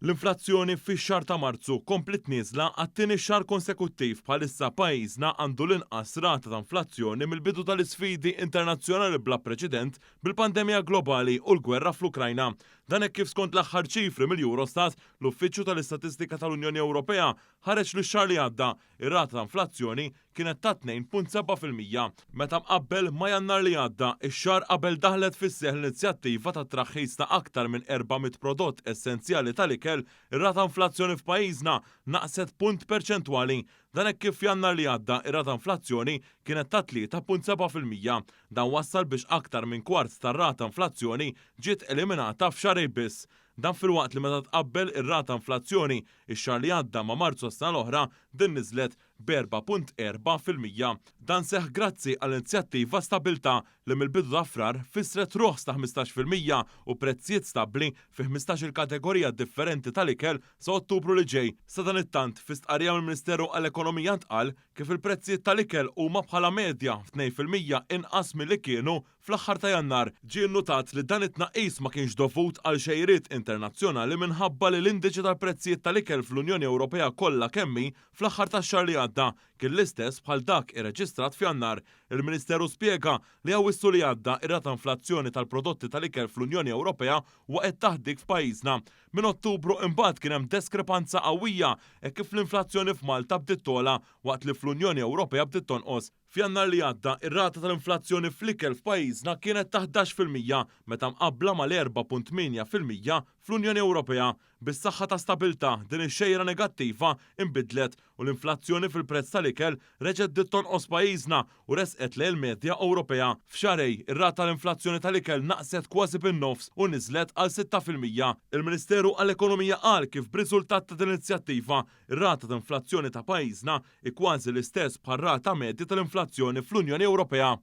L-inflazzjoni fix-xahar ta' Marzu komplet nieżla għat-tieni xahar konsekuttiv bħalissa pajjiżna għandu l-inqas rata ta' inflazzjoni mill-bidu tal-isfidi internazzjonali bla preċedent bil-pandemija globali u l-gwerra fl-Ukrajna. Dan hekk kif skont l-aħħar ċifri mill-Eurostat, l-Uffiċċju tal-Istatistika tal-Unjoni Ewropea ħareġ li x-xahar li għadda ir-rata ta' inflazzjoni kienet ta' 2.7%. Meta mqabbel ma' Jannar li għadda, ix-xahar qabel daħlet fis-seħħ l-inizjattiva ta' traħħis ta' aktar minn 400 prodott essenzjali tal-ikel, ir-rata inflazzjoni f'pajjiżna naqset punt perċentwali. Dan hekk kif Jannar li għadda ir-rata inflazzjoni kienet ta' 3.7%. Dan wassal biex aktar minn kwart tar-rata inflazzjoni ġiet eliminata f'xahar biss. Dan fil-waqt li meta tqabbel ir-rata inflazzjoni ix-xahar li għadda ma' Marzu s-sena l-oħra din niżlet b'4.4%. Dan seħħ grazzi għall-inizjattiva Stabilta li mill-bidu ta' frar fisret ruħs ta' 15% u prezzijiet stabbli fi 15 kategorija differenti tal-ikel sa' Ottubru li ġej. Sa dan it-tant fi stqarrija mill-Ministeru għall-Ekonomija ntqal kif il-prezzijiet tal-ikel huma bħala medja f'2% inqas milli kienu fl-aħħar ta' Jannar. Ġie nnutat li dan it-tnaqqis ma kienx dovut għal xejriet internazzjonali minħabba li l-indiċi tal-prezzijiet tal-ikel fl-Unjoni Ewropea kollha kemmi fl-aħħar tax-xahar li għadda kien l-istess bħal dak irreġistrat f'Jannar. Il-Ministeru spjega li għawissu li għadda ir-rata inflazzjoni tal-prodotti tal-ikel fl-Unjoni Ewropea waqgħet taħdik f'pajjiżna. Minn Ottubru imbagħad kien hemm deskrepanza qawwija hekk kif l-inflazzjoni f'Malta bdiet togħla waqt li fl-Unjoni Ewropea bdiet tonqos. F'Jannar li għadda ir-rata tal-inflazzjoni fl-ikel f'pajjiżna kienet ta' 11% meta mqabbla mal-4.8% fl-Unjoni Ewropea. Bis-saħħa ta' stabilta din ix-xejra negattiva inbidlet u l-inflazzjoni fil-prezz tal-ikel reġgħet tonqos pajjiżna u resqet lejn il-medja Ewropea. F'xarej ir-rata tal-inflazzjoni tal-ikel naqset kważi bin-nofs u niżlet għal 6%. Il-Ministeru għall-Ekonomija qal kif b'riżultat ta' din l-inizjattiva ir-rata ta' inflazzjoni ta' pajjiżna kważi l-istess bħar-rata medja tal-inflazzjoni fl-Unjoni Ewropea.